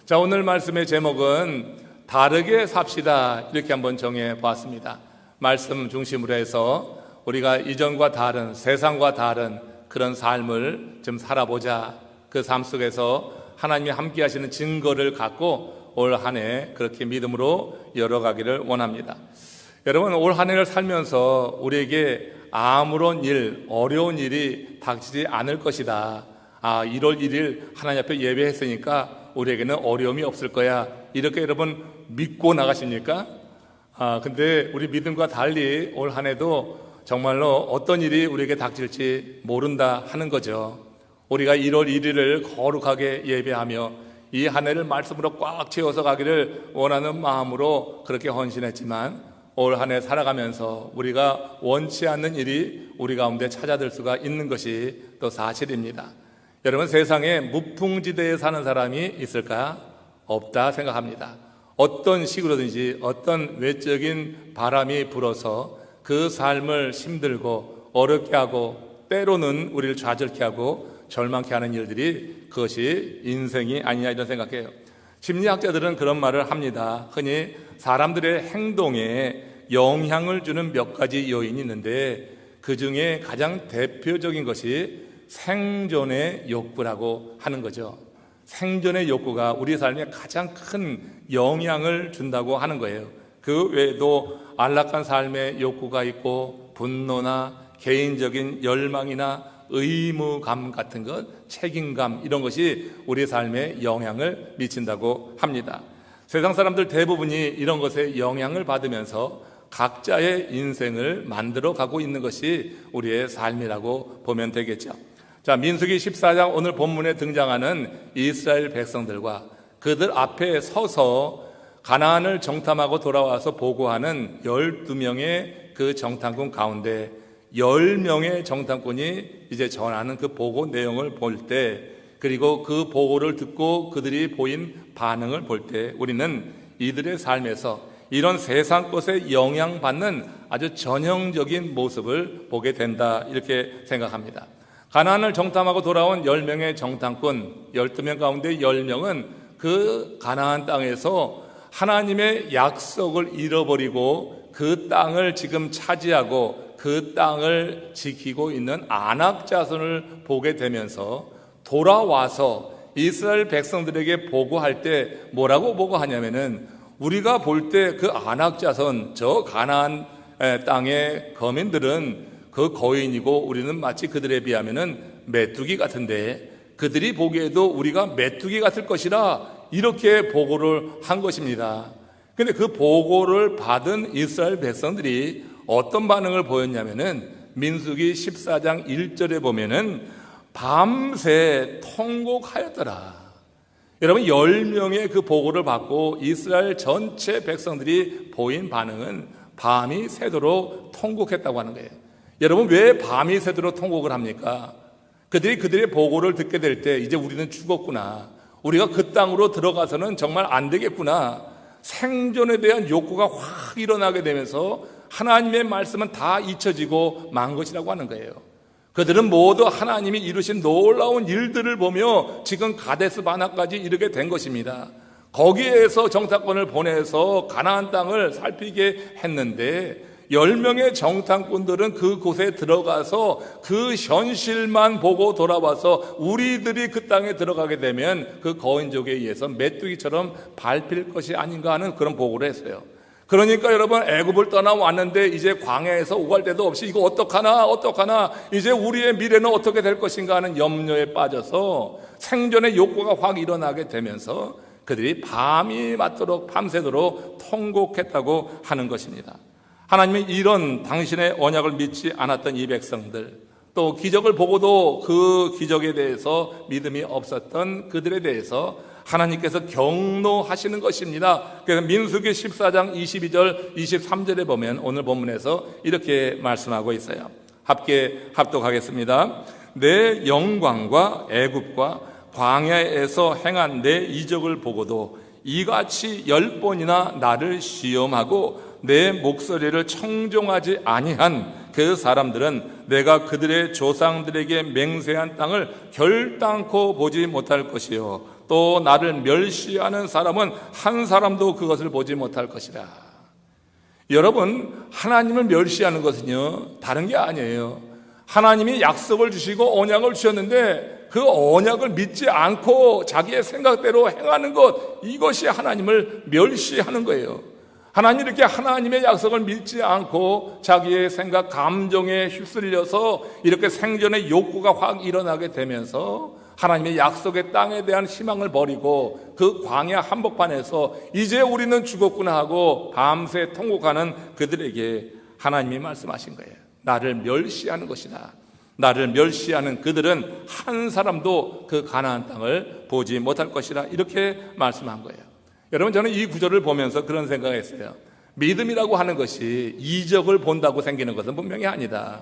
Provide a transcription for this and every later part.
자, 오늘 말씀의 제목은 다르게 삽시다, 이렇게 한번 정해 보았습니다. 말씀 중심으로 해서 우리가 이전과 다른, 세상과 다른 그런 삶을 좀 살아보자. 그 삶 속에서 하나님이 함께 하시는 증거를 갖고 올 한 해 그렇게 믿음으로 열어가기를 원합니다. 여러분, 올 한 해를 살면서 우리에게 아무런 일, 어려운 일이 닥치지 않을 것이다. 1월 1일 하나님 앞에 예배했으니까 우리에게는 어려움이 없을 거야, 이렇게 여러분 믿고 나가십니까? 근데 우리 믿음과 달리 올 한 해도 정말로 어떤 일이 우리에게 닥칠지 모른다 하는 거죠. 우리가 1월 1일을 거룩하게 예배하며 이 한 해를 말씀으로 꽉 채워서 가기를 원하는 마음으로 그렇게 헌신했지만 올 한 해 살아가면서 우리가 원치 않는 일이 우리 가운데 찾아들 수가 있는 것이 또 사실입니다. 여러분, 세상에 무풍지대에 사는 사람이 있을까? 없다 생각합니다. 어떤 식으로든지 어떤 외적인 바람이 불어서 그 삶을 힘들고 어렵게 하고 때로는 우리를 좌절케 하고 절망케 하는 일들이 그것이 인생이 아니냐, 이런 생각해요. 심리학자들은 그런 말을 합니다. 흔히 사람들의 행동에 영향을 주는 몇 가지 요인이 있는데 그 중에 가장 대표적인 것이 생존의 욕구라고 하는 거죠. 생존의 욕구가 우리 삶에 가장 큰 영향을 준다고 하는 거예요. 그 외에도 안락한 삶의 욕구가 있고 분노나 개인적인 열망이나 의무감 같은 것, 책임감, 이런 것이 우리 삶에 영향을 미친다고 합니다. 세상 사람들 대부분이 이런 것에 영향을 받으면서 각자의 인생을 만들어 가고 있는 것이 우리의 삶이라고 보면 되겠죠. 자, 민수기 14장 오늘 본문에 등장하는 이스라엘 백성들과 그들 앞에 서서 가나안을 정탐하고 돌아와서 보고하는 12명의 그 정탐꾼 가운데 10명의 정탐꾼이 이제 전하는 그 보고 내용을 볼 때, 그리고 그 보고를 듣고 그들이 보인 반응을 볼 때 우리는 이들의 삶에서 이런 세상 것에 영향받는 아주 전형적인 모습을 보게 된다, 이렇게 생각합니다. 가나안을 정탐하고 돌아온 10명의 정탐꾼 12명 가운데 10명은 그 가나안 땅에서 하나님의 약속을 잃어버리고 그 땅을 지금 차지하고 그 땅을 지키고 있는 아낙 자손을 보게 되면서 돌아와서 이스라엘 백성들에게 보고할 때 뭐라고 보고하냐면은, 우리가 볼 때 그 아낙 자손, 저 가나안 땅의 거민들은 그 거인이고 우리는 마치 그들에 비하면은 메뚜기 같은데 그들이 보기에도 우리가 메뚜기 같을 것이라 이렇게 보고를 한 것입니다. 근데 그 보고를 받은 이스라엘 백성들이 어떤 반응을 보였냐면은 민수기 14장 1절에 보면은 밤새 통곡하였더라. 여러분, 10명의 그 보고를 받고 이스라엘 전체 백성들이 보인 반응은 밤이 새도록 통곡했다고 하는 거예요. 여러분, 왜 밤이 새도록 통곡을 합니까? 그들의 보고를 듣게 될 때 이제 우리는 죽었구나, 우리가 그 땅으로 들어가서는 정말 안 되겠구나, 생존에 대한 욕구가 확 일어나게 되면서 하나님의 말씀은 다 잊혀지고 만 것이라고 하는 거예요. 그들은 모두 하나님이 이루신 놀라운 일들을 보며 지금 가데스 바나까지 이르게 된 것입니다. 거기에서 정탐꾼을 보내서 가나안 땅을 살피게 했는데 10명의 정탐꾼들은 그곳에 들어가서 그 현실만 보고 돌아와서 우리들이 그 땅에 들어가게 되면 그 거인족에 의해서 메뚜기처럼 밟힐 것이 아닌가 하는 그런 보고를 했어요. 그러니까 여러분, 애굽을 떠나왔는데 이제 광야에서 오갈 데도 없이 이거 어떡하나, 이제 우리의 미래는 어떻게 될 것인가 하는 염려에 빠져서 생존의 욕구가 확 일어나게 되면서 그들이 밤이 맞도록 밤새도록 통곡했다고 하는 것입니다. 하나님이 이런 당신의 언약을 믿지 않았던 이 백성들, 또 기적을 보고도 그 기적에 대해서 믿음이 없었던 그들에 대해서 하나님께서 경노하시는 것입니다. 그래서 민수기 14장 22절 23절에 보면 오늘 본문에서 이렇게 말씀하고 있어요. 함께 합독하겠습니다. 내 영광과 애굽과 광야에서 행한 내 이적을 보고도 이같이 10번이나 나를 시험하고 내 목소리를 청종하지 아니한 그 사람들은 내가 그들의 조상들에게 맹세한 땅을 결단코 보지 못할 것이요 또 나를 멸시하는 사람은 한 사람도 그것을 보지 못할 것이라. 여러분, 하나님을 멸시하는 것은요, 다른 게 아니에요. 하나님이 약속을 주시고 언약을 주셨는데 그 언약을 믿지 않고 자기의 생각대로 행하는 것, 이것이 하나님을 멸시하는 거예요. 하나님 이렇게 하나님의 약속을 믿지 않고 자기의 생각, 감정에 휩쓸려서 이렇게 생존의 욕구가 확 일어나게 되면서 하나님의 약속의 땅에 대한 희망을 버리고 그 광야 한복판에서 이제 우리는 죽었구나 하고 밤새 통곡하는 그들에게 하나님이 말씀하신 거예요. 나를 멸시하는 것이다. 나를 멸시하는 그들은 한 사람도 그 가나안 땅을 보지 못할 것이라, 이렇게 말씀한 거예요. 여러분, 저는 이 구절을 보면서 그런 생각을 했어요. 믿음이라고 하는 것이 이적을 본다고 생기는 것은 분명히 아니다.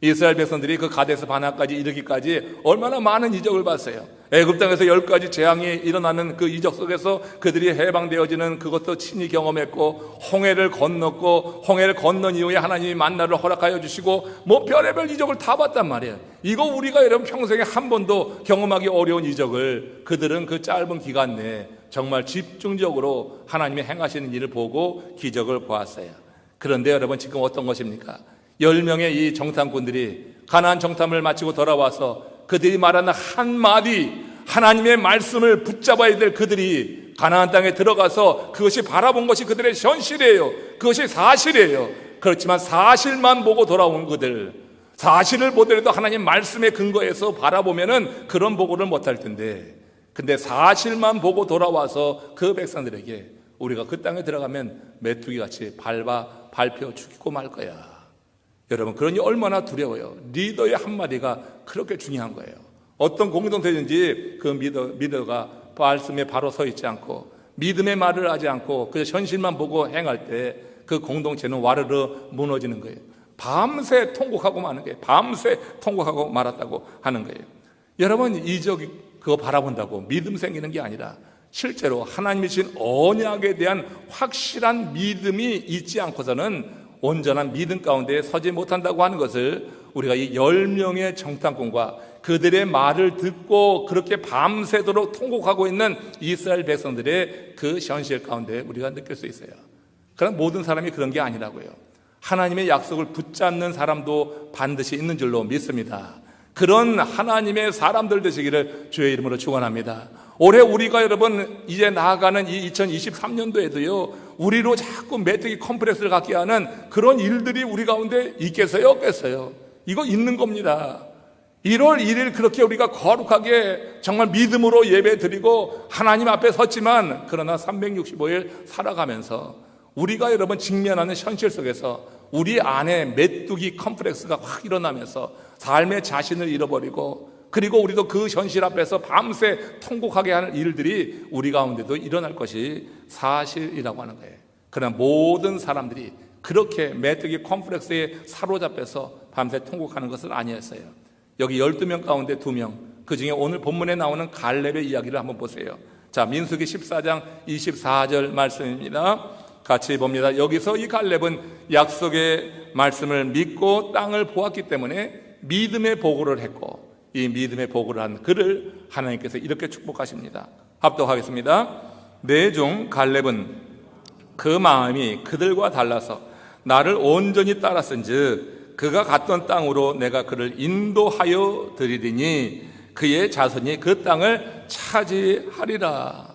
이스라엘 백성들이 그 가데스 바네아까지 이르기까지 얼마나 많은 이적을 봤어요. 애굽 땅에서 10가지 재앙이 일어나는 그 이적 속에서 그들이 해방되어지는 그것도 친히 경험했고, 홍해를 건넜고, 홍해를 건넌 이후에 하나님이 만나를 허락하여 주시고, 뭐 별의별 이적을 다 봤단 말이에요. 이거 우리가 여러분 평생에 한 번도 경험하기 어려운 이적을 그들은 그 짧은 기간 내에 정말 집중적으로 하나님이 행하시는 일을 보고 기적을 보았어요. 그런데 여러분, 지금 어떤 것입니까? 10명의 이 정탐꾼들이 가나안 정탐을 마치고 돌아와서 그들이 말하는 한마디 하나님의 말씀을 붙잡아야 될 그들이 가나안 땅에 들어가서 그것이 바라본 것이 그들의 현실이에요. 그것이 사실이에요. 그렇지만 사실만 보고 돌아온 그들, 사실을 보더라도 하나님 말씀의 근거에서 바라보면은 그런 보고를 못할 텐데, 근데 사실만 보고 돌아와서 그 백성들에게 우리가 그 땅에 들어가면 메뚜기같이 밟혀 죽이고 말 거야. 여러분, 그러니 얼마나 두려워요. 리더의 한마디가 그렇게 중요한 거예요. 어떤 공동체든지 그 리더가 말씀에 바로 서 있지 않고 믿음의 말을 하지 않고 그 현실만 보고 행할 때 그 공동체는 와르르 무너지는 거예요. 밤새 통곡하고 마는 거예요. 밤새 통곡하고 말았다고 하는 거예요. 여러분, 이적 그거 바라본다고 믿음 생기는 게 아니라 실제로 하나님이 주신 언약에 대한 확실한 믿음이 있지 않고서는 온전한 믿음 가운데 서지 못한다고 하는 것을 우리가 이 10명의 정탐꾼과 그들의 말을 듣고 그렇게 밤새도록 통곡하고 있는 이스라엘 백성들의 그 현실 가운데 우리가 느낄 수 있어요. 그러나 모든 사람이 그런 게 아니라고요. 하나님의 약속을 붙잡는 사람도 반드시 있는 줄로 믿습니다. 그런 하나님의 사람들 되시기를 주의 이름으로 축원합니다. 올해 우리가 여러분 이제 나아가는 이 2023년도에도요, 우리로 자꾸 메뚜기 컴플렉스를 갖게 하는 그런 일들이 우리 가운데 있겠어요, 없겠어요? 이거 있는 겁니다. 1월 1일 그렇게 우리가 거룩하게 정말 믿음으로 예배 드리고 하나님 앞에 섰지만, 그러나 365일 살아가면서 우리가 여러분 직면하는 현실 속에서 우리 안에 메뚜기 컴플렉스가 확 일어나면서 삶의 자신을 잃어버리고, 그리고 우리도 그 현실 앞에서 밤새 통곡하게 하는 일들이 우리 가운데도 일어날 것이 사실이라고 하는 거예요. 그러나 모든 사람들이 그렇게 메뚜기 컴플렉스에 사로잡혀서 밤새 통곡하는 것은 아니었어요. 여기 12명 가운데 2명, 그 중에 오늘 본문에 나오는 갈렙의 이야기를 한번 보세요. 자, 민수기 14장 24절 말씀입니다. 같이 봅니다. 여기서 이 갈렙은 약속의 말씀을 믿고 땅을 보았기 때문에 믿음의 보고를 했고, 이 믿음의 보고를 한 그를 하나님께서 이렇게 축복하십니다. 합독하겠습니다. 내 종 갈렙은 그 마음이 그들과 달라서 나를 온전히 따랐은즉 그가 갔던 땅으로 내가 그를 인도하여 드리리니 그의 자손이 그 땅을 차지하리라.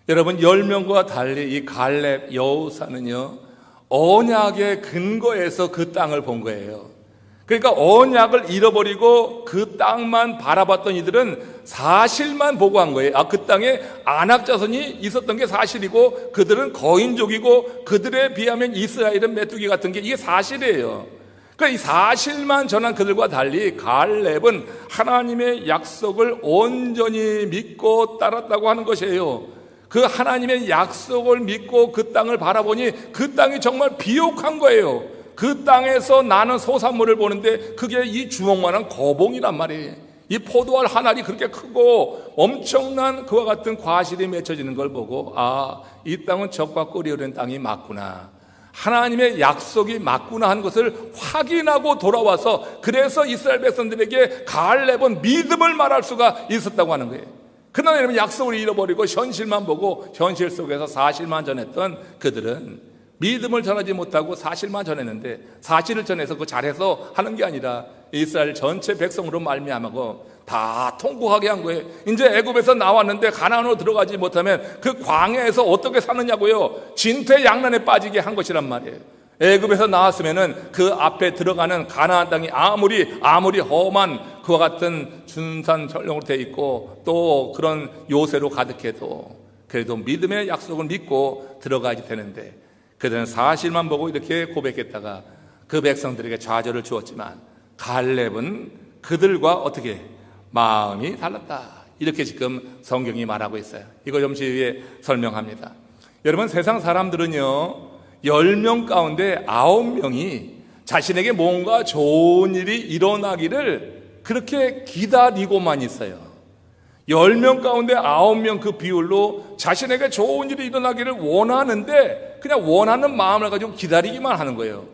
여러분, 10명과 달리 이 갈렙 여호사는요, 언약의 근거에서 그 땅을 본 거예요. 그러니까 언약을 잃어버리고 그 땅만 바라봤던 이들은 사실만 보고 한 거예요. 그 땅에 아낙 자손이 있었던 게 사실이고 그들은 거인족이고 그들에 비하면 이스라엘은 메뚜기 같은 게 이게 사실이에요. 그러니까 이 사실만 전한 그들과 달리 갈렙은 하나님의 약속을 온전히 믿고 따랐다고 하는 것이에요. 그 하나님의 약속을 믿고 그 땅을 바라보니 그 땅이 정말 비옥한 거예요. 그 땅에서 나는 소산물을 보는데 그게 이 주먹만한 거봉이란 말이에요. 이 포도알 한 알이 그렇게 크고 엄청난 그와 같은 과실이 맺혀지는 걸 보고, 이 땅은 적과 꿀이 흐르는 땅이 맞구나, 하나님의 약속이 맞구나 하는 것을 확인하고 돌아와서, 그래서 이스라엘 백성들에게 갈렙은 믿음을 말할 수가 있었다고 하는 거예요. 그러나 여러분 약속을 잃어버리고 현실만 보고 현실 속에서 사실만 전했던 그들은 믿음을 전하지 못하고 사실만 전했는데, 사실을 전해서 그 잘해서 하는 게 아니라 이스라엘 전체 백성으로 말미암고 다 통곡하게 한 거예요. 이제 애굽에서 나왔는데 가나안으로 들어가지 못하면 그 광야에서 어떻게 사느냐고요. 진퇴양난에 빠지게 한 것이란 말이에요. 애굽에서 나왔으면은 그 앞에 들어가는 가나안 땅이 아무리 험한 그와 같은 준산철령으로 돼 있고 또 그런 요새로 가득해도 그래도 믿음의 약속을 믿고 들어가야 되는데, 그들은 사실만 보고 이렇게 고백했다가 그 백성들에게 좌절을 주었지만 갈렙은 그들과 어떻게 마음이 달랐다, 이렇게 지금 성경이 말하고 있어요. 이거 잠시 후에 설명합니다. 여러분, 세상 사람들은요 10명 가운데 9명이 자신에게 뭔가 좋은 일이 일어나기를 그렇게 기다리고만 있어요. 10명 가운데 9명 그 비율로 자신에게 좋은 일이 일어나기를 원하는데 그냥 원하는 마음을 가지고 기다리기만 하는 거예요.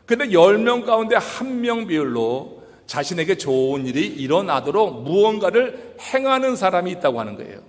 근데 10명 가운데 1명 비율로 자신에게 좋은 일이 일어나도록 무언가를 행하는 사람이 있다고 하는 거예요.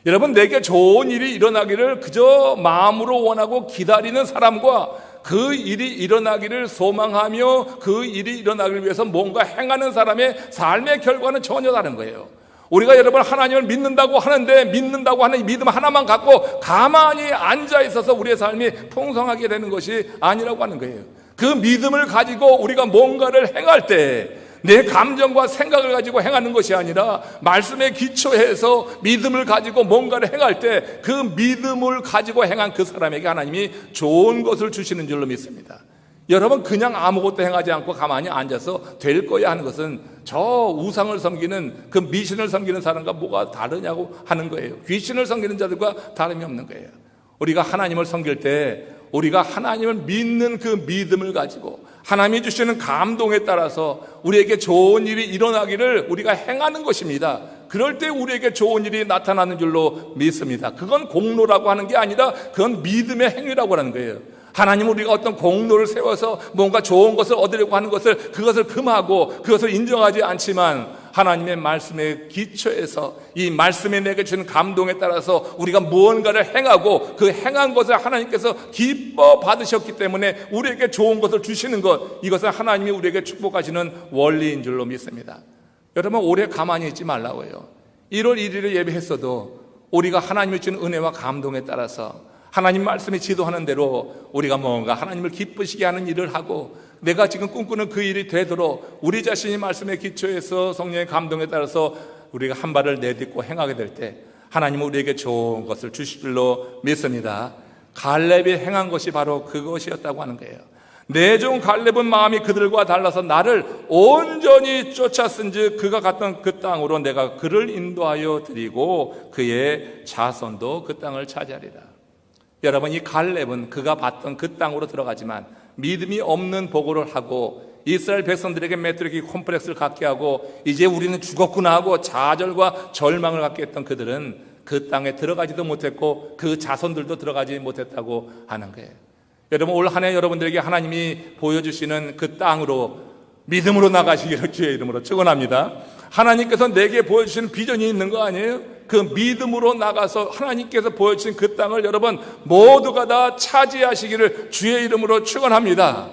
여러분, 내게 좋은 일이 일어나기를 그저 마음으로 원하고 기다리는 사람과 그 일이 일어나기를 소망하며 그 일이 일어나기를 위해서 뭔가 행하는 사람의 삶의 결과는 전혀 다른 거예요. 우리가 여러분 하나님을 믿는다고 하는데 믿는다고 하는 이 믿음 하나만 갖고 가만히 앉아 있어서 우리의 삶이 풍성하게 되는 것이 아니라고 하는 거예요. 그 믿음을 가지고 우리가 뭔가를 행할 때 내 감정과 생각을 가지고 행하는 것이 아니라 말씀에 기초해서 믿음을 가지고 뭔가를 행할 때 그 믿음을 가지고 행한 그 사람에게 하나님이 좋은 것을 주시는 줄로 믿습니다. 여러분, 그냥 아무것도 행하지 않고 가만히 앉아서 될 거야 하는 것은 저 우상을 섬기는 그 미신을 섬기는 사람과 뭐가 다르냐고 하는 거예요. 귀신을 섬기는 자들과 다름이 없는 거예요. 우리가 하나님을 섬길 때 우리가 하나님을 믿는 그 믿음을 가지고 하나님이 주시는 감동에 따라서 우리에게 좋은 일이 일어나기를 우리가 행하는 것입니다. 그럴 때 우리에게 좋은 일이 나타나는 줄로 믿습니다. 그건 공로라고 하는 게 아니라 그건 믿음의 행위라고 하는 거예요. 하나님은 우리가 어떤 공로를 세워서 뭔가 좋은 것을 얻으려고 하는 그것을 금하고 그것을 인정하지 않지만 하나님의 말씀에 기초해서 이 말씀에 내게 주는 감동에 따라서 우리가 무언가를 행하고 그 행한 것을 하나님께서 기뻐 받으셨기 때문에 우리에게 좋은 것을 주시는 것, 이것은 하나님이 우리에게 축복하시는 원리인 줄로 믿습니다. 여러분, 오래 가만히 있지 말라고요. 1월 1일에 예배했어도 우리가 하나님이 주는 은혜와 감동에 따라서 하나님 말씀이 지도하는 대로 우리가 뭔가 하나님을 기쁘시게 하는 일을 하고 내가 지금 꿈꾸는 그 일이 되도록 우리 자신이 말씀에 기초해서 성령의 감동에 따라서 우리가 한 발을 내딛고 행하게 될 때 하나님은 우리에게 좋은 것을 주실 줄로 믿습니다. 갈렙이 행한 것이 바로 그것이었다고 하는 거예요. 내 종 갈렙은 마음이 그들과 달라서 나를 온전히 쫓았은즉 그가 갔던 그 땅으로 내가 그를 인도하여 드리고 그의 자손도 그 땅을 차지하리라. 여러분, 이 갈렙은 그가 봤던 그 땅으로 들어가지만 믿음이 없는 보고를 하고 이스라엘 백성들에게 메뚜기 콤플렉스를 갖게 하고 이제 우리는 죽었구나 하고 좌절과 절망을 갖게 했던 그들은 그 땅에 들어가지도 못했고 그 자손들도 들어가지 못했다고 하는 거예요. 여러분, 올 한 해 여러분들에게 하나님이 보여주시는 그 땅으로 믿음으로 나가시기를 주의 이름으로 축원합니다. 하나님께서 내게 보여주시는 비전이 있는 거 아니에요? 그 믿음으로 나가서 하나님께서 보여주신 그 땅을 여러분 모두가 다 차지하시기를 주의 이름으로 축원합니다.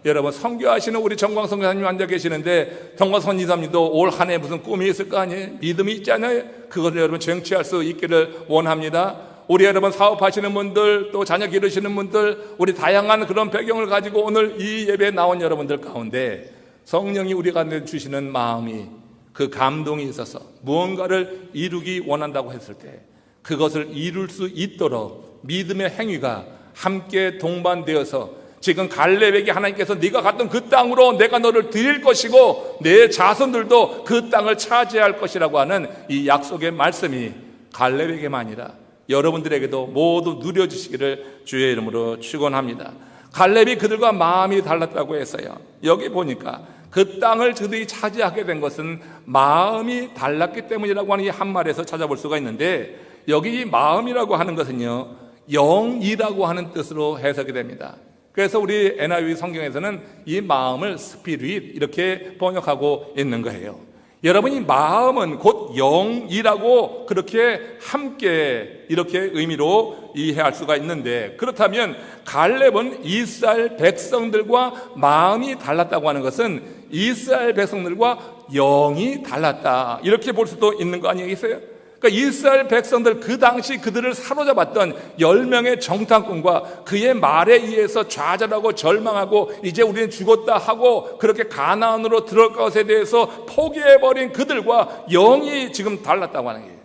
여러분, 선교하시는 우리 정광 선교사님 앉아 계시는데 정광 선지사님도 올 한 해 무슨 꿈이 있을 거 아니에요? 믿음이 있잖아요. 그것을 여러분 쟁취할 수 있기를 원합니다. 우리 여러분 사업하시는 분들, 또 자녀 기르시는 분들, 우리 다양한 그런 배경을 가지고 오늘 이 예배에 나온 여러분들 가운데 성령이 우리 가운데 주시는 마음이, 그 감동이 있어서 무언가를 이루기 원한다고 했을 때 그것을 이룰 수 있도록 믿음의 행위가 함께 동반되어서 지금 갈렙에게 하나님께서 네가 갔던 그 땅으로 내가 너를 드릴 것이고 내 자손들도 그 땅을 차지할 것이라고 하는 이 약속의 말씀이 갈렙에게만 아니라 여러분들에게도 모두 누려주시기를 주의 이름으로 축원합니다. 갈렙이 그들과 마음이 달랐다고 했어요. 여기 보니까 그 땅을 그들이 차지하게 된 것은 마음이 달랐기 때문이라고 하는 이 한 말에서 찾아볼 수가 있는데, 여기 이 마음이라고 하는 것은요 영이라고 하는 뜻으로 해석이 됩니다. 그래서 우리 NIV 성경에서는 이 마음을 스피릿 이렇게 번역하고 있는 거예요. 여러분이 마음은 곧 영이라고 그렇게 함께 이렇게 의미로 이해할 수가 있는데, 그렇다면 갈렙은 이스라엘 백성들과 마음이 달랐다고 하는 것은 이스라엘 백성들과 영이 달랐다, 이렇게 볼 수도 있는 거 아니겠어요? 그러니까 이스라엘 백성들, 그 당시 그들을 사로잡았던 10명의 정탐꾼과 그의 말에 의해서 좌절하고 절망하고 이제 우리는 죽었다 하고 그렇게 가나안으로 들어갈 것에 대해서 포기해버린 그들과 영이 지금 달랐다고 하는 거예요.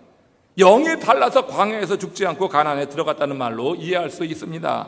영이 달라서 광야에서 죽지 않고 가나안에 들어갔다는 말로 이해할 수 있습니다.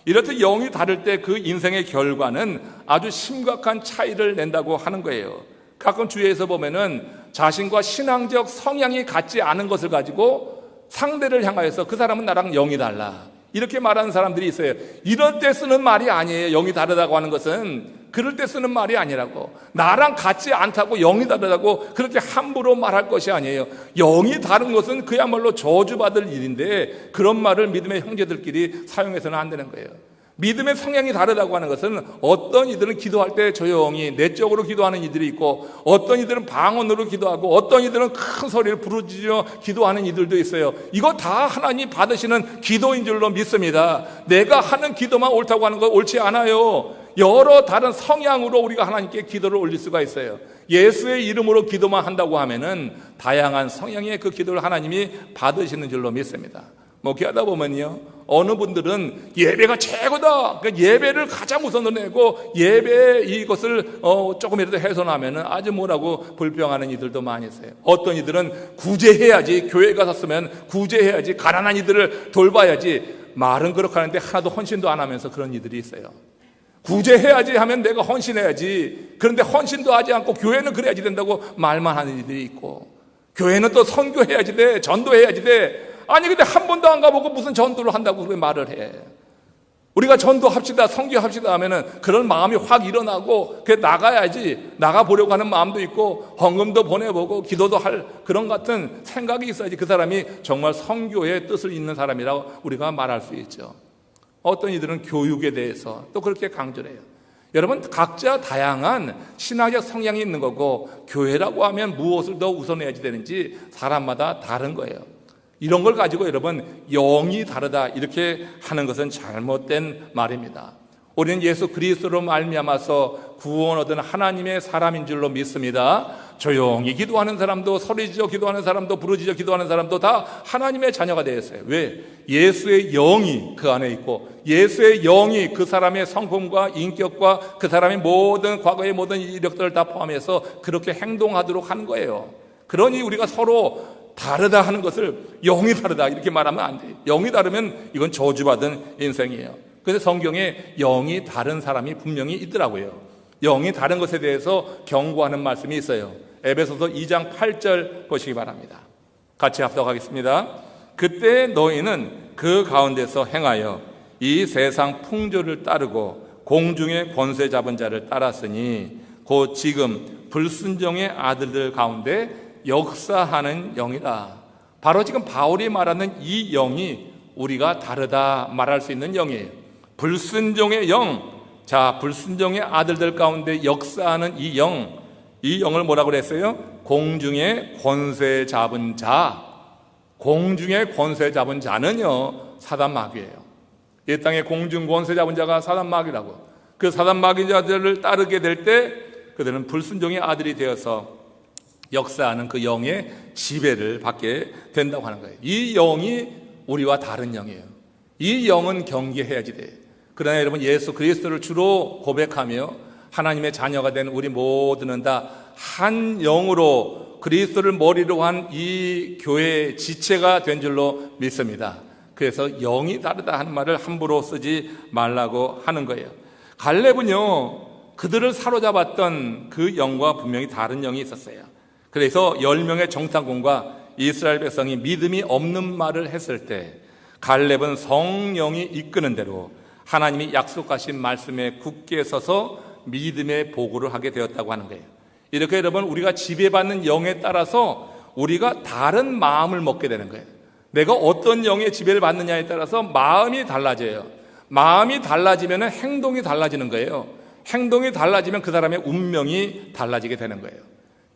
이렇듯 영이 다를 때 그 인생의 결과는 아주 심각한 차이를 낸다고 하는 거예요. 가끔 주위에서 보면은 자신과 신앙적 성향이 같지 않은 것을 가지고 상대를 향하여서 그 사람은 나랑 영이 달라, 이렇게 말하는 사람들이 있어요. 이럴 때 쓰는 말이 아니에요. 영이 다르다고 하는 것은 그럴 때 쓰는 말이 아니라고. 나랑 같지 않다고 영이 다르다고 그렇게 함부로 말할 것이 아니에요. 영이 다른 것은 그야말로 저주받을 일인데 그런 말을 믿음의 형제들끼리 사용해서는 안 되는 거예요. 믿음의 성향이 다르다고 하는 것은 어떤 이들은 기도할 때 조용히 내적으로 기도하는 이들이 있고, 어떤 이들은 방언으로 기도하고, 어떤 이들은 큰 소리를 부르짖으며 기도하는 이들도 있어요. 이거 다 하나님 받으시는 기도인 줄로 믿습니다. 내가 하는 기도만 옳다고 하는 거 옳지 않아요. 여러 다른 성향으로 우리가 하나님께 기도를 올릴 수가 있어요. 예수의 이름으로 기도만 한다고 하면은 다양한 성향의 그 기도를 하나님이 받으시는 줄로 믿습니다. 목회하다 보면요, 어느 분들은 예배가 최고다, 그러니까 예배를 가장 우선으로 내고 예배 이것을 조금이라도 훼손하면은 아주 뭐라고 불평하는 이들도 많이 있어요. 어떤 이들은 구제해야지, 교회 가서 쓰면 구제해야지, 가난한 이들을 돌봐야지, 말은 그렇게 하는데 하나도 헌신도 안 하면서 그런 이들이 있어요. 구제해야지 하면 내가 헌신해야지, 그런데 헌신도 하지 않고 교회는 그래야지 된다고 말만 하는 이들이 있고, 교회는 또 선교해야지 돼, 전도해야지 돼. 아니 근데 한 번도 안 가보고 무슨 전도를 한다고 그렇게 말을 해. 우리가 전도합시다, 선교합시다 하면은 그런 마음이 확 일어나고 그 나가야지, 나가보려고 하는 마음도 있고 헌금도 보내보고 기도도 할 그런 같은 생각이 있어야지 그 사람이 정말 선교의 뜻을 잇는 사람이라고 우리가 말할 수 있죠. 어떤 이들은 교육에 대해서 또 그렇게 강조를 해요. 여러분, 각자 다양한 신학적 성향이 있는 거고, 교회라고 하면 무엇을 더 우선해야지 되는지 사람마다 다른 거예요. 이런 걸 가지고 여러분 영이 다르다 이렇게 하는 것은 잘못된 말입니다. 우리는 예수 그리스도로 말미암아서 구원 얻은 하나님의 사람인 줄로 믿습니다. 조용히 기도하는 사람도, 소리지어 기도하는 사람도, 부르짖어 기도하는 사람도 다 하나님의 자녀가 되었어요. 왜? 예수의 영이 그 안에 있고, 예수의 영이 그 사람의 성품과 인격과 그 사람의 모든 과거의 모든 이력들을 다 포함해서 그렇게 행동하도록 하는 거예요. 그러니 우리가 서로 다르다 하는 것을 영이 다르다 이렇게 말하면 안 돼요. 영이 다르면 이건 저주받은 인생이에요. 그래서 성경에 영이 다른 사람이 분명히 있더라고요. 영이 다른 것에 대해서 경고하는 말씀이 있어요. 에베소서 2장 8절 보시기 바랍니다. 같이 합독하겠습니다. 그때 너희는 그 가운데서 행하여 이 세상 풍조를 따르고 공중의 권세 잡은 자를 따랐으니 곧 지금 불순종의 아들들 가운데 역사하는 영이다. 바로 지금 바울이 말하는 이 영이 우리가 다르다 말할 수 있는 영이에요. 불순종의 영, 자, 불순종의 아들들 가운데 역사하는 이 영을 뭐라고 그랬어요? 공중의 권세 잡은 자. 공중의 권세 잡은 자는요, 사단 마귀예요. 이 땅의 공중 권세 잡은 자가 사단 마귀라고. 그 사단 마귀 자들을 따르게 될 때 그들은 불순종의 아들이 되어서 역사하는 그 영의 지배를 받게 된다고 하는 거예요. 이 영이 우리와 다른 영이에요. 이 영은 경계해야지 돼. 그러나 여러분, 예수 그리스도를 주로 고백하며 하나님의 자녀가 된 우리 모두는 다 한 영으로 그리스도를 머리로 한 이 교회의 지체가 된 줄로 믿습니다. 그래서 영이 다르다 하는 말을 함부로 쓰지 말라고 하는 거예요. 갈렙은요, 그들을 사로잡았던 그 영과 분명히 다른 영이 있었어요. 그래서 10명의 정탐꾼과 이스라엘 백성이 믿음이 없는 말을 했을 때 갈렙은 성령이 이끄는 대로 하나님이 약속하신 말씀에 굳게 서서 믿음의 보고를 하게 되었다고 하는 거예요. 이렇게 여러분, 우리가 지배받는 영에 따라서 우리가 다른 마음을 먹게 되는 거예요. 내가 어떤 영의 지배를 받느냐에 따라서 마음이 달라져요. 마음이 달라지면 행동이 달라지는 거예요. 행동이 달라지면 그 사람의 운명이 달라지게 되는 거예요.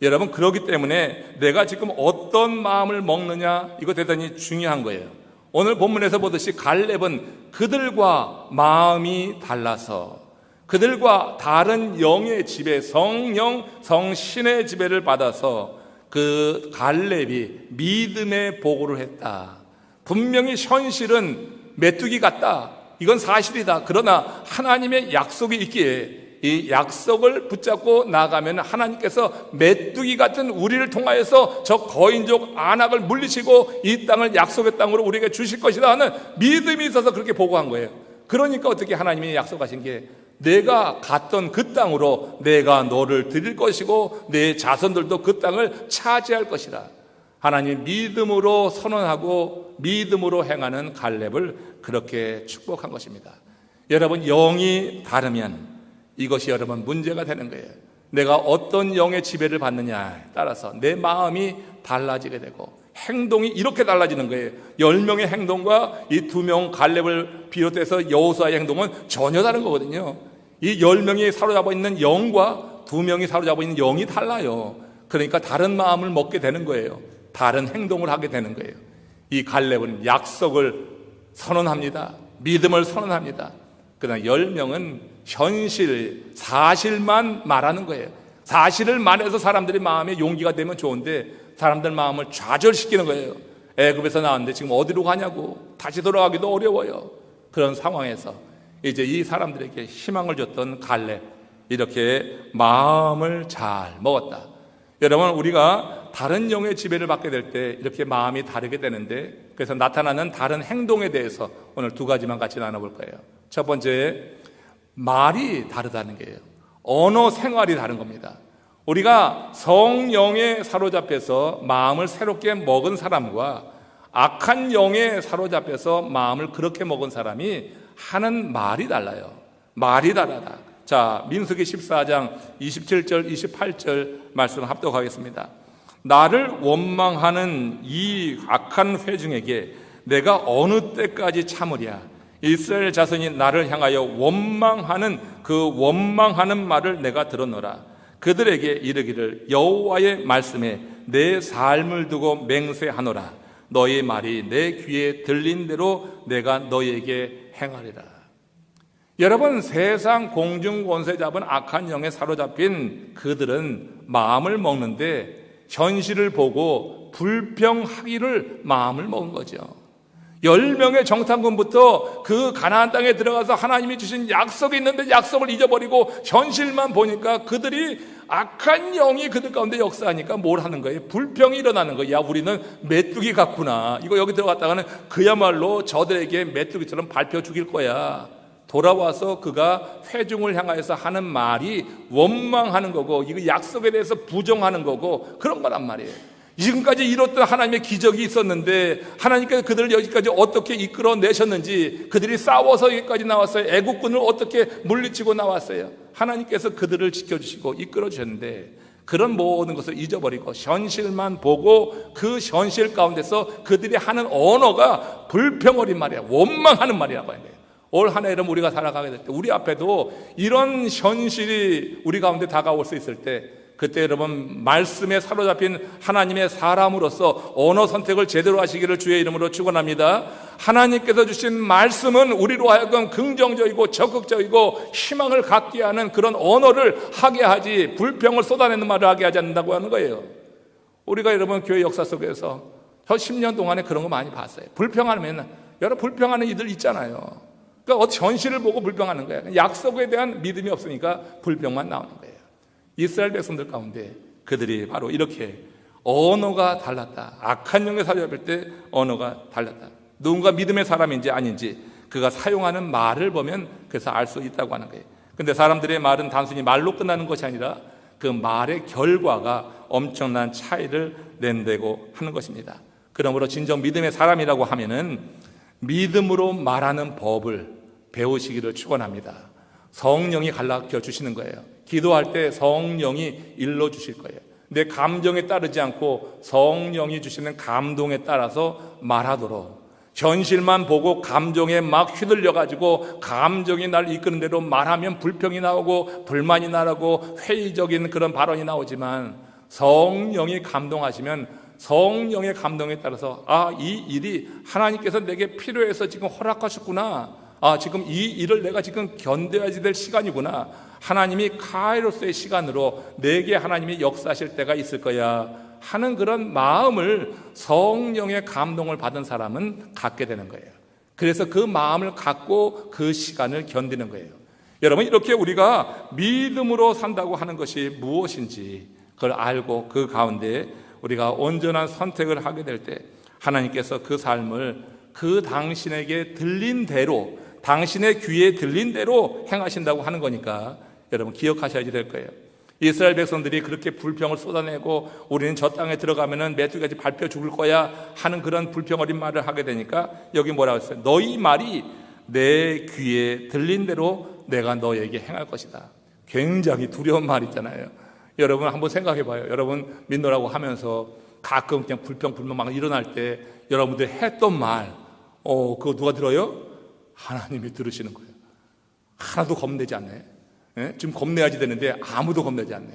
여러분, 그렇기 때문에 내가 지금 어떤 마음을 먹느냐, 이거 대단히 중요한 거예요. 오늘 본문에서 보듯이 갈렙은 그들과 마음이 달라서 그들과 다른 영의 지배, 성령, 성신의 지배를 받아서 그 갈렙이 믿음의 보고를 했다. 분명히 현실은 메뚜기 같다. 이건 사실이다. 그러나 하나님의 약속이 있기에 이 약속을 붙잡고 나가면 하나님께서 메뚜기 같은 우리를 통하여서 저 거인족 안악을 물리치고 이 땅을 약속의 땅으로 우리에게 주실 것이다 하는 믿음이 있어서 그렇게 보고한 거예요. 그러니까 어떻게 하나님이 약속하신 게 내가 갔던 그 땅으로 내가 너를 드릴 것이고 내 자손들도 그 땅을 차지할 것이라. 하나님 믿음으로 선언하고 믿음으로 행하는 갈렙을 그렇게 축복한 것입니다. 여러분, 영이 다르면 이것이 여러분 문제가 되는 거예요. 내가 어떤 영의 지배를 받느냐에 따라서 내 마음이 달라지게 되고 행동이 이렇게 달라지는 거예요. 10명의 행동과 이 2명 갈렙을 비롯해서 여호수아의 행동은 전혀 다른 거거든요. 이 10명이 사로잡아 있는 영과 2명이 사로잡아 있는 영이 달라요. 그러니까 다른 마음을 먹게 되는 거예요. 다른 행동을 하게 되는 거예요. 이 갈렙은 약속을 선언합니다. 믿음을 선언합니다. 그러나 10명은 현실, 사실만 말하는 거예요. 사실을 말해서 사람들의 마음에 용기가 되면 좋은데 사람들 마음을 좌절시키는 거예요. 애굽에서 나왔는데 지금 어디로 가냐고, 다시 돌아가기도 어려워요. 그런 상황에서 이제 이 사람들에게 희망을 줬던 갈렙, 이렇게 마음을 잘 먹었다. 여러분, 우리가 다른 영의 지배를 받게 될 때 이렇게 마음이 다르게 되는데, 그래서 나타나는 다른 행동에 대해서 오늘 2가지만 같이 나눠볼 거예요. 첫 번째, 말이 다르다는 거예요. 언어 생활이 다른 겁니다. 우리가 성령에 사로잡혀서 마음을 새롭게 먹은 사람과 악한 영에 사로잡혀서 마음을 그렇게 먹은 사람이 하는 말이 달라요. 말이 다르다. 자, 민수기 14장 27절 28절 말씀 합독하겠습니다. 나를 원망하는 이 악한 회중에게 내가 어느 때까지 참으랴. 이스라엘 자손이 나를 향하여 원망하는 그 원망하는 말을 내가 들었노라. 그들에게 이르기를 여호와의 말씀에 내 삶을 두고 맹세하노라. 너희 말이 내 귀에 들린 대로 내가 너희에게 행하리라. 여러분, 세상 공중 권세 잡은 악한 영에 사로잡힌 그들은 마음을 먹는데 현실을 보고 불평하기를 마음을 먹은 거죠. 10명의 정탐꾼부터 그 가나안 땅에 들어가서 하나님이 주신 약속이 있는데 약속을 잊어버리고 현실만 보니까 그들이 악한 영이 그들 가운데 역사하니까 뭘 하는 거예요? 불평이 일어나는 거예요. 야, 우리는 메뚜기 같구나. 이거 여기 들어갔다가는 그야말로 저들에게 메뚜기처럼 밟혀 죽일 거야. 돌아와서 그가 회중을 향하여서 하는 말이 원망하는 거고, 이거 약속에 대해서 부정하는 거고, 그런 거란 말이에요. 지금까지 이뤘던 하나님의 기적이 있었는데 하나님께서 그들을 여기까지 어떻게 이끌어내셨는지, 그들이 싸워서 여기까지 나왔어요. 애국군을 어떻게 물리치고 나왔어요. 하나님께서 그들을 지켜주시고 이끌어주셨는데 그런 모든 것을 잊어버리고 현실만 보고 그 현실 가운데서 그들이 하는 언어가 불평어린 말이야. 원망하는 말이라고 해야 돼요. 올 한 해 여러분, 우리가 살아가게 될 때 우리 앞에도 이런 현실이 우리 가운데 다가올 수 있을 때, 그때 여러분 말씀에 사로잡힌 하나님의 사람으로서 언어 선택을 제대로 하시기를 주의 이름으로 축원합니다. 하나님께서 주신 말씀은 우리로 하여금 긍정적이고 적극적이고 희망을 갖게 하는 그런 언어를 하게 하지, 불평을 쏟아내는 말을 하게 하지 않는다고 하는 거예요. 우리가 여러분 교회 역사 속에서 저 10년 동안에 그런 거 많이 봤어요. 불평하면, 여러분 불평하는 이들 있잖아요. 그러니까 현실을 보고 불평하는 거예요. 약속에 대한 믿음이 없으니까 불평만 나오는 거예요. 이스라엘 백성들 가운데 그들이 바로 이렇게 언어가 달랐다. 악한 영에 사로잡힐 때 언어가 달랐다. 누군가 믿음의 사람인지 아닌지 그가 사용하는 말을 보면 그래서 알 수 있다고 하는 거예요. 그런데 사람들의 말은 단순히 말로 끝나는 것이 아니라 그 말의 결과가 엄청난 차이를 낸다고 하는 것입니다. 그러므로 진정 믿음의 사람이라고 하면은 믿음으로 말하는 법을 배우시기를 축원합니다. 성령이 갈라켜 주시는 거예요. 기도할 때 성령이 일러 주실 거예요. 내 감정에 따르지 않고 성령이 주시는 감동에 따라서 말하도록, 현실만 보고 감정에 막 휘둘려가지고 감정이 날 이끄는 대로 말하면 불평이 나오고 불만이 나오고 회의적인 그런 발언이 나오지만, 성령이 감동하시면 성령의 감동에 따라서 이 일이 하나님께서 내게 필요해서 지금 허락하셨구나. 지금 이 일을 내가 지금 견뎌야지 될 시간이구나. 하나님이 카이로스의 시간으로 내게 하나님이 역사하실 때가 있을 거야 하는 그런 마음을 성령의 감동을 받은 사람은 갖게 되는 거예요. 그래서 그 마음을 갖고 그 시간을 견디는 거예요. 여러분, 이렇게 우리가 믿음으로 산다고 하는 것이 무엇인지 그걸 알고 그 가운데 우리가 온전한 선택을 하게 될 때 하나님께서 그 삶을 그 당신에게 들린 대로, 당신의 귀에 들린 대로 행하신다고 하는 거니까 여러분 기억하셔야지 될 거예요. 이스라엘 백성들이 그렇게 불평을 쏟아내고 우리는 저 땅에 들어가면은 메뚜기같이 밟혀 죽을 거야 하는 그런 불평 어린 말을 하게 되니까 여기 뭐라고 했어요? 너희 말이 내 귀에 들린 대로 내가 너에게 행할 것이다. 굉장히 두려운 말이잖아요. 여러분 한번 생각해 봐요. 여러분 믿노라고 하면서 가끔 그냥 불평 막 일어날 때 여러분들이 했던 말 그거 누가 들어요? 하나님이 들으시는 거예요. 하나도 겁내지 않네. 지금 겁내야지 되는데 아무도 겁내지 않네.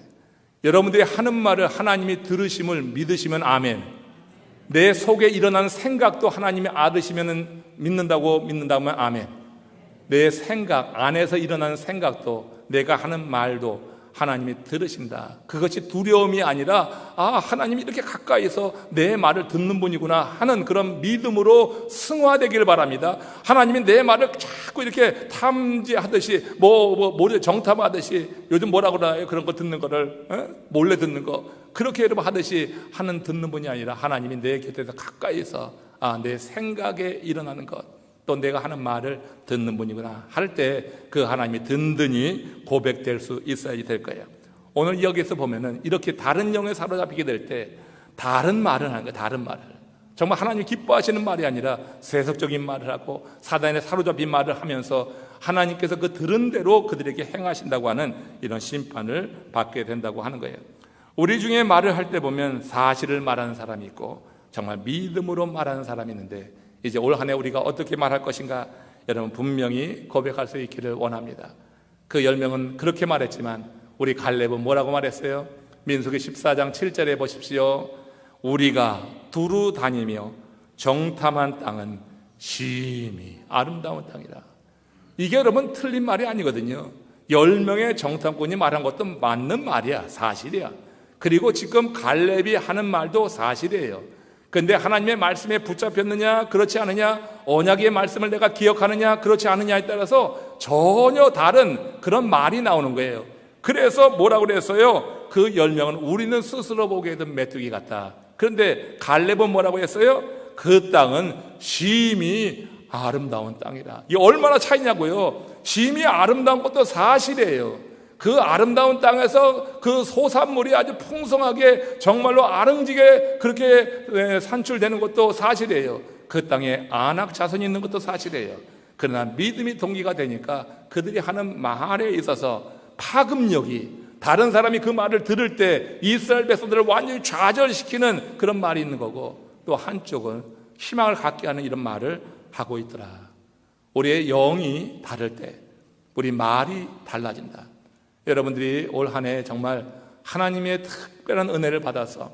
여러분들이 하는 말을 하나님이 들으심을 믿으시면 아멘. 내 속에 일어나는 생각도 하나님이 알으시면 믿는다면 아멘. 내 생각 안에서 일어나는 생각도 내가 하는 말도 하나님이 들으신다. 그것이 두려움이 아니라 하나님이 이렇게 가까이서 내 말을 듣는 분이구나 하는 그런 믿음으로 승화되기를 바랍니다. 하나님이 내 말을 자꾸 이렇게 탐지하듯이 정탐하듯이 요즘 뭐라고 그러나요? 그런 거 듣는 거를 몰래 듣는 거 그렇게 여러분 하듯이 듣는 분이 아니라 하나님이 내 곁에서 가까이서 내 생각에 일어나는 것 또 내가 하는 말을 듣는 분이구나 할 때 그 하나님이 든든히 고백될 수 있어야지 될 거예요. 오늘 여기서 보면은 이렇게 다른 영에 사로잡히게 될 때 다른 말을 하는 거예요. 다른 말을 정말 하나님이 기뻐하시는 말이 아니라 세속적인 말을 하고 사단에 사로잡힌 말을 하면서 하나님께서 그 들은 대로 그들에게 행하신다고 하는 이런 심판을 받게 된다고 하는 거예요. 우리 중에 말을 할 때 보면 사실을 말하는 사람이 있고 정말 믿음으로 말하는 사람이 있는데 이제 올 한 해 우리가 어떻게 말할 것인가 여러분 분명히 고백할 수 있기를 원합니다. 그 10명은 그렇게 말했지만 우리 갈렙은 뭐라고 말했어요? 민수기 14장 7절에 보십시오. 우리가 두루 다니며 정탐한 땅은 심히 아름다운 땅이라. 이게 여러분 틀린 말이 아니거든요. 10명의 정탐꾼이 말한 것도 맞는 말이야. 사실이야. 그리고 지금 갈렙이 하는 말도 사실이에요. 근데 하나님의 말씀에 붙잡혔느냐 그렇지 않느냐, 언약의 말씀을 내가 기억하느냐 그렇지 않느냐에 따라서 전혀 다른 그런 말이 나오는 거예요. 그래서 뭐라고 그랬어요? 그 10명은 우리는 스스로 보기에는 메뚜기 같다. 그런데 갈렙은 뭐라고 했어요? 그 땅은 심히 아름다운 땅이라. 이게 얼마나 차이냐고요. 심히 아름다운 것도 사실이에요. 그 아름다운 땅에서 그 소산물이 아주 풍성하게 정말로 아름지게 그렇게 산출되는 것도 사실이에요. 그 땅에 안악 자손이 있는 것도 사실이에요. 그러나 믿음이 동기가 되니까 그들이 하는 말에 있어서 파급력이 다른 사람이 그 말을 들을 때 이스라엘 백성들을 완전히 좌절시키는 그런 말이 있는 거고 또 한쪽은 희망을 갖게 하는 이런 말을 하고 있더라. 우리의 영이 다를 때 우리 말이 달라진다. 여러분들이 올 한 해 정말 하나님의 특별한 은혜를 받아서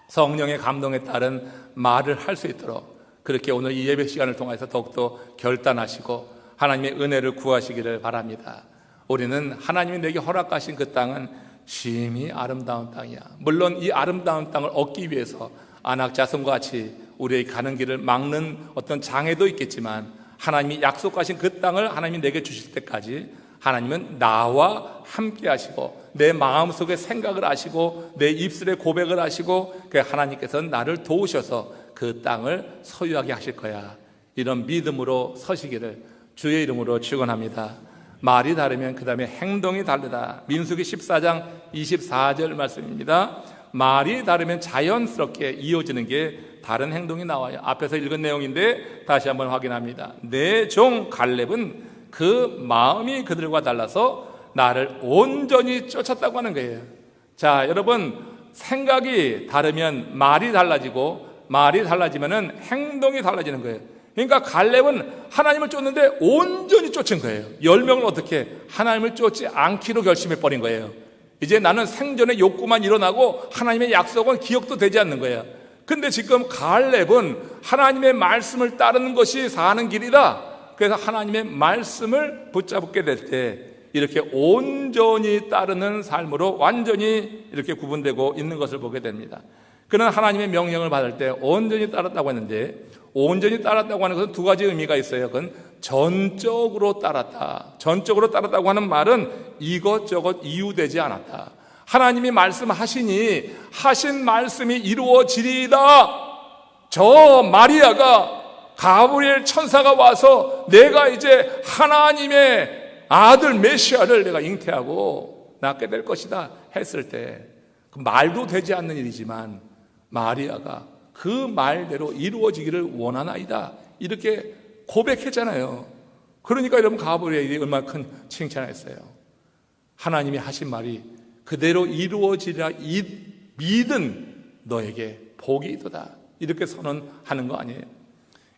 성령의 감동에 따른 말을 할 수 있도록 그렇게 오늘 이 예배 시간을 통해서 더욱더 결단하시고 하나님의 은혜를 구하시기를 바랍니다. 우리는 하나님이 내게 허락하신 그 땅은 심히 아름다운 땅이야. 물론 이 아름다운 땅을 얻기 위해서 안악자손과 같이 우리의 가는 길을 막는 어떤 장애도 있겠지만 하나님이 약속하신 그 땅을 하나님이 내게 주실 때까지 하나님은 나와 함께 하시고 내 마음속에 생각을 하시고 내 입술에 고백을 하시고 하나님께서는 나를 도우셔서 그 땅을 소유하게 하실 거야. 이런 믿음으로 서시기를 주의 이름으로 축원합니다. 말이 다르면 그 다음에 행동이 다르다. 민수기 14장 24절 말씀입니다. 말이 다르면 자연스럽게 이어지는 게 다른 행동이 나와요. 앞에서 읽은 내용인데 다시 한번 확인합니다. 내 종 갈렙은 그 마음이 그들과 달라서 나를 온전히 쫓았다고 하는 거예요. 자, 여러분 생각이 다르면 말이 달라지고 말이 달라지면은 행동이 달라지는 거예요. 그러니까 갈렙은 하나님을 쫓는데 온전히 쫓은 거예요. 10명은 어떻게 하나님을 쫓지 않기로 결심해 버린 거예요. 이제 나는 생존의 욕구만 일어나고 하나님의 약속은 기억도 되지 않는 거예요. 근데 지금 갈렙은 하나님의 말씀을 따르는 것이 사는 길이다. 그래서 하나님의 말씀을 붙잡게 될 때 이렇게 온전히 따르는 삶으로 완전히 이렇게 구분되고 있는 것을 보게 됩니다. 그는 하나님의 명령을 받을 때 온전히 따랐다고 했는데, 온전히 따랐다고 하는 것은 두 가지 의미가 있어요. 그건 전적으로 따랐다. 전적으로 따랐다고 하는 말은 이것저것 이유되지 않았다. 하나님이 말씀하시니 하신 말씀이 이루어지리이다. 저 마리아가 가브리엘 천사가 와서 내가 이제 하나님의 아들 메시아를 내가 잉태하고 낳게 될 것이다 했을 때, 그 말도 되지 않는 일이지만 마리아가 그 말대로 이루어지기를 원하나이다 이렇게 고백했잖아요. 그러니까 여러분 가브리엘이 얼마나 큰 칭찬했어요. 하나님이 하신 말이 그대로 이루어지리라 이 믿은 너에게 복이 있도다 이렇게 선언하는 거 아니에요?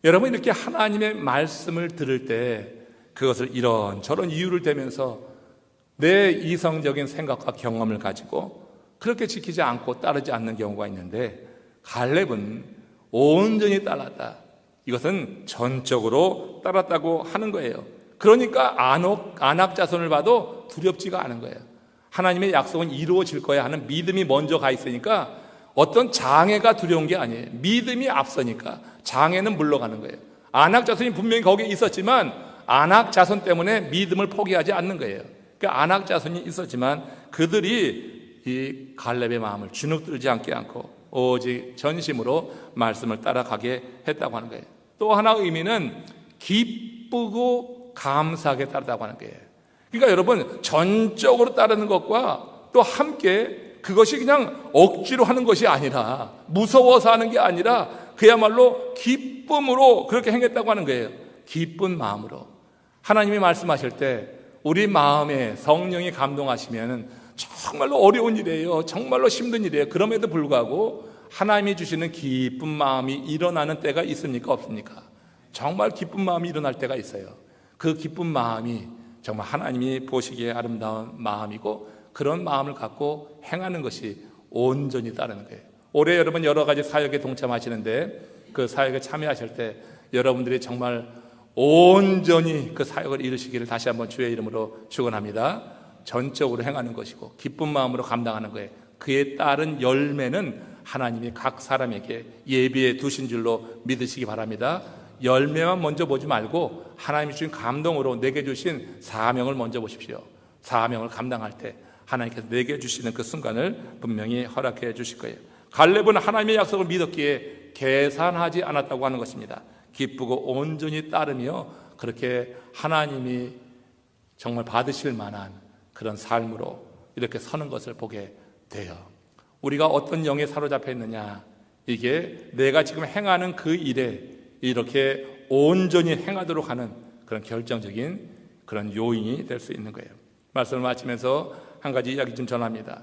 여러분, 이렇게 하나님의 말씀을 들을 때 그것을 이런저런 이유를 대면서 내 이성적인 생각과 경험을 가지고 그렇게 지키지 않고 따르지 않는 경우가 있는데, 갈렙은 온전히 따랐다. 이것은 전적으로 따랐다고 하는 거예요. 그러니까 안악 자손을 봐도 두렵지가 않은 거예요. 하나님의 약속은 이루어질 거야 하는 믿음이 먼저 가 있으니까 어떤 장애가 두려운 게 아니에요. 믿음이 앞서니까 장애는 물러가는 거예요. 안악 자손이 분명히 거기에 있었지만 안악 자손 때문에 믿음을 포기하지 않는 거예요. 그러니까 안악 자손이 있었지만 그들이 이 갈렙의 마음을 주눅들지 않게 않고 오직 전심으로 말씀을 따라가게 했다고 하는 거예요. 또 하나 의미는 기쁘고 감사하게 따르다고 하는 거예요. 그러니까 여러분, 전적으로 따르는 것과 또 함께 그것이 그냥 억지로 하는 것이 아니라, 무서워서 하는 게 아니라 그야말로 기쁨으로 그렇게 행했다고 하는 거예요. 기쁜 마음으로. 하나님이 말씀하실 때 우리 마음에 성령이 감동하시면 정말로 어려운 일이에요. 정말로 힘든 일이에요. 그럼에도 불구하고 하나님이 주시는 기쁜 마음이 일어나는 때가 있습니까? 없습니까? 정말 기쁜 마음이 일어날 때가 있어요. 그 기쁜 마음이 정말 하나님이 보시기에 아름다운 마음이고, 그런 마음을 갖고 행하는 것이 온전히 따르는 거예요. 올해 여러분 여러 가지 사역에 동참하시는데 그 사역에 참여하실 때 여러분들이 정말 온전히 그 사역을 이루시기를 다시 한번 주의 이름으로 축원합니다. 전적으로 행하는 것이고 기쁜 마음으로 감당하는 거예요. 그에 따른 열매는 하나님이 각 사람에게 예비해 두신 줄로 믿으시기 바랍니다. 열매만 먼저 보지 말고 하나님이 주신 감동으로 내게 주신 사명을 먼저 보십시오. 사명을 감당할 때 하나님께서 내게 주시는 그 순간을 분명히 허락해 주실 거예요. 갈렙은 하나님의 약속을 믿었기에 계산하지 않았다고 하는 것입니다. 기쁘고 온전히 따르며 그렇게 하나님이 정말 받으실 만한 그런 삶으로 이렇게 서는 것을 보게 돼요. 우리가 어떤 영에 사로잡혀 있느냐, 이게 내가 지금 행하는 그 일에 이렇게 온전히 행하도록 하는 그런 결정적인 그런 요인이 될 수 있는 거예요. 말씀을 마치면서 한 가지 이야기 좀 전합니다.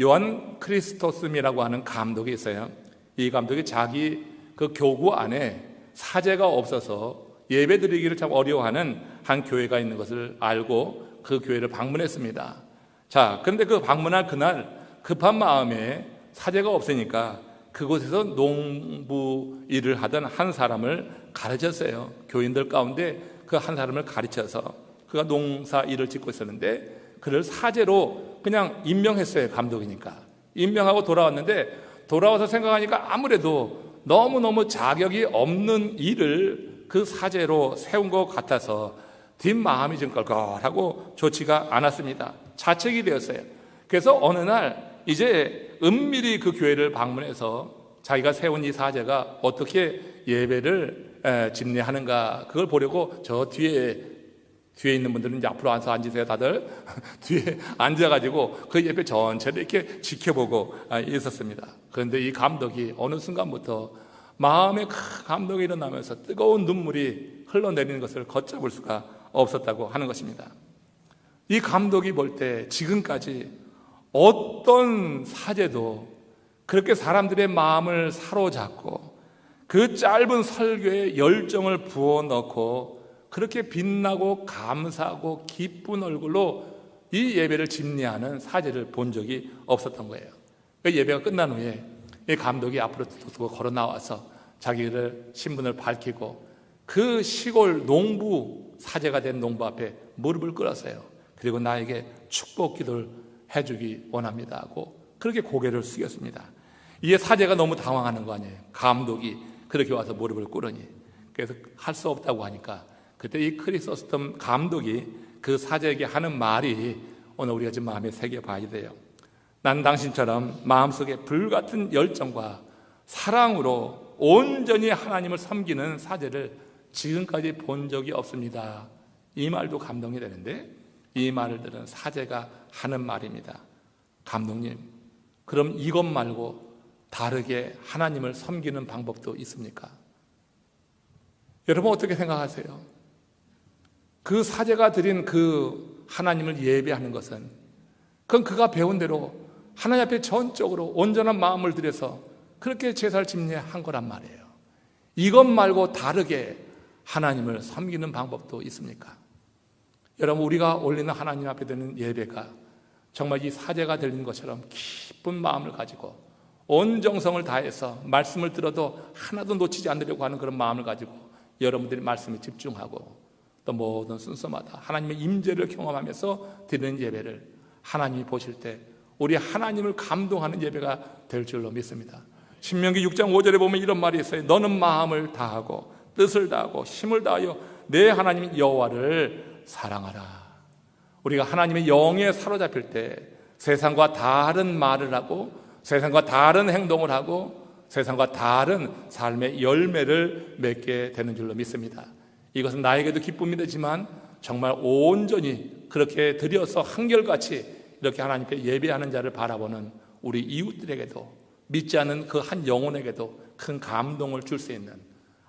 요한 크리스토스미라고 하는 감독이 있어요. 이 감독이 자기 그 교구 안에 사제가 없어서 예배 드리기를 참 어려워하는 한 교회가 있는 것을 알고 그 교회를 방문했습니다. 자, 그런데 그 방문할 그날 급한 마음에 사제가 없으니까 그곳에서 농부 일을 하던 한 사람을 가르쳤어요. 교인들 가운데 그 한 사람을 가르쳐서 그가 농사 일을 짓고 있었는데 그를 사제로 그냥 임명했어요. 감독이니까. 임명하고 돌아왔는데 돌아와서 생각하니까 아무래도 너무너무 자격이 없는 일을 그 사제로 세운 것 같아서 뒷마음이 좀 껄껄하고 좋지가 않았습니다. 자책이 되었어요. 그래서 어느 날 이제 은밀히 그 교회를 방문해서 자기가 세운 이 사제가 어떻게 예배를 집례하는가 그걸 보려고 저 뒤에 있는 분들은 이제 앞으로 와서 앉으세요. 다들 뒤에 앉아가지고 그 예배 전체를 이렇게 지켜보고 있었습니다. 그런데 이 감독이 어느 순간부터 마음에 큰 감동이 일어나면서 뜨거운 눈물이 흘러내리는 것을 걷잡을 수가 없었다고 하는 것입니다. 이 감독이 볼 때 지금까지 어떤 사제도 그렇게 사람들의 마음을 사로잡고 그 짧은 설교에 열정을 부어넣고 그렇게 빛나고 감사하고 기쁜 얼굴로 이 예배를 집례하는 사제를 본 적이 없었던 거예요. 그 예배가 끝난 후에 이 감독이 앞으로 두고 걸어 나와서 자기를 신분을 밝히고 그 시골 농부 사제가 된 농부 앞에 무릎을 꿇었어요. 그리고 나에게 축복 기도를 해주기 원합니다 하고 그렇게 고개를 숙였습니다. 이에 사제가 너무 당황하는 거 아니에요. 감독이 그렇게 와서 무릎을 꿇으니. 그래서 할 수 없다고 하니까 그때 이 크리소스톰 감독이 그 사제에게 하는 말이 오늘 우리가 좀 마음에 새겨봐야 돼요. 난 당신처럼 마음속에 불같은 열정과 사랑으로 온전히 하나님을 섬기는 사제를 지금까지 본 적이 없습니다. 이 말도 감동이 되는데 이 말을 들은 사제가 하는 말입니다. 감독님, 그럼 이것 말고 다르게 하나님을 섬기는 방법도 있습니까? 여러분 어떻게 생각하세요? 그 사제가 드린 그 하나님을 예배하는 것은 그건 그가 배운 대로 하나님 앞에 전적으로 온전한 마음을 들여서 그렇게 제사를 집례한 거란 말이에요. 이것 말고 다르게 하나님을 섬기는 방법도 있습니까? 여러분 우리가 올리는 하나님 앞에 드리는 예배가 정말 이 사제가 드리는 것처럼 기쁜 마음을 가지고 온 정성을 다해서 말씀을 들어도 하나도 놓치지 않으려고 하는 그런 마음을 가지고 여러분들이 말씀에 집중하고 또 모든 순서마다 하나님의 임재를 경험하면서 드리는 예배를 하나님이 보실 때 우리 하나님을 감동하는 예배가 될 줄로 믿습니다. 신명기 6장 5절에 보면 이런 말이 있어요. 너는 마음을 다하고 뜻을 다하고 힘을 다하여 내 하나님 여호와를 사랑하라. 우리가 하나님의 영에 사로잡힐 때 세상과 다른 말을 하고 세상과 다른 행동을 하고 세상과 다른 삶의 열매를 맺게 되는 줄로 믿습니다. 이것은 나에게도 기쁨이 되지만 정말 온전히 그렇게 드려서 한결같이 이렇게 하나님께 예배하는 자를 바라보는 우리 이웃들에게도 믿지 않는 그 한 영혼에게도 큰 감동을 줄 수 있는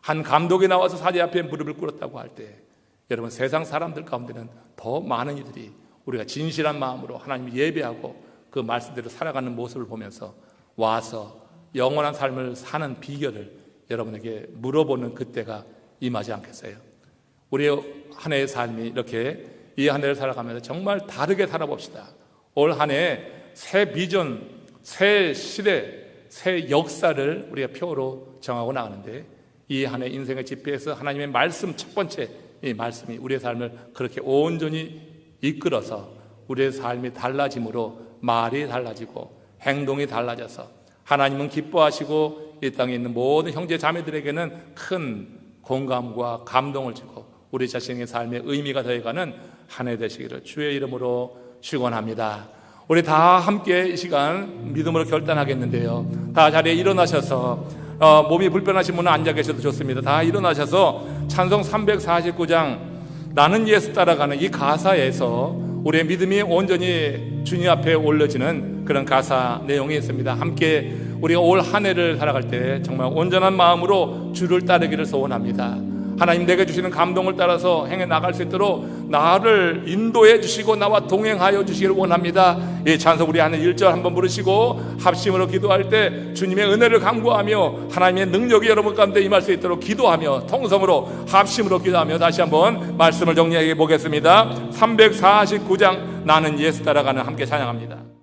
한 감독이 나와서 사제 앞에 무릎을 꿇었다고 할 때 여러분 세상 사람들 가운데는 더 많은 이들이 우리가 진실한 마음으로 하나님을 예배하고 그 말씀대로 살아가는 모습을 보면서 와서 영원한 삶을 사는 비결을 여러분에게 물어보는 그때가 임하지 않겠어요? 우리의 한 해의 삶이 이렇게 이 한 해를 살아가면서 정말 다르게 살아봅시다. 올 한 해 새 비전, 새 시대, 새 역사를 우리가 표로 정하고 나가는데 이 한 해 인생의 집회에서 하나님의 말씀 첫 번째 이 말씀이 우리의 삶을 그렇게 온전히 이끌어서 우리의 삶이 달라짐으로 말이 달라지고 행동이 달라져서 하나님은 기뻐하시고 이 땅에 있는 모든 형제 자매들에게는 큰 공감과 감동을 주고 우리 자신의 삶의 의미가 더해가는 한 해 되시기를 주의 이름으로 축원합니다. 우리 다 함께 이 시간 믿음으로 결단하겠는데요. 다 자리에 일어나셔서 몸이 불편하신 분은 앉아 계셔도 좋습니다. 다 일어나셔서 찬송 349장 나는 예수 따라가는 이 가사에서 우리의 믿음이 온전히 주님 앞에 올려지는 그런 가사 내용이 있습니다. 함께 우리가 올 한 해를 살아갈 때 정말 온전한 마음으로 주를 따르기를 소원합니다. 하나님 내게 주시는 감동을 따라서 행해 나갈 수 있도록 나를 인도해 주시고 나와 동행하여 주시기를 원합니다. 이 찬송 우리 하는 1절 한번 부르시고 합심으로 기도할 때 주님의 은혜를 간구하며 하나님의 능력이 여러분 가운데 임할 수 있도록 기도하며 통성으로 합심으로 기도하며 다시 한번 말씀을 정리해 보겠습니다. 349장 나는 예수 따라가는 함께 찬양합니다.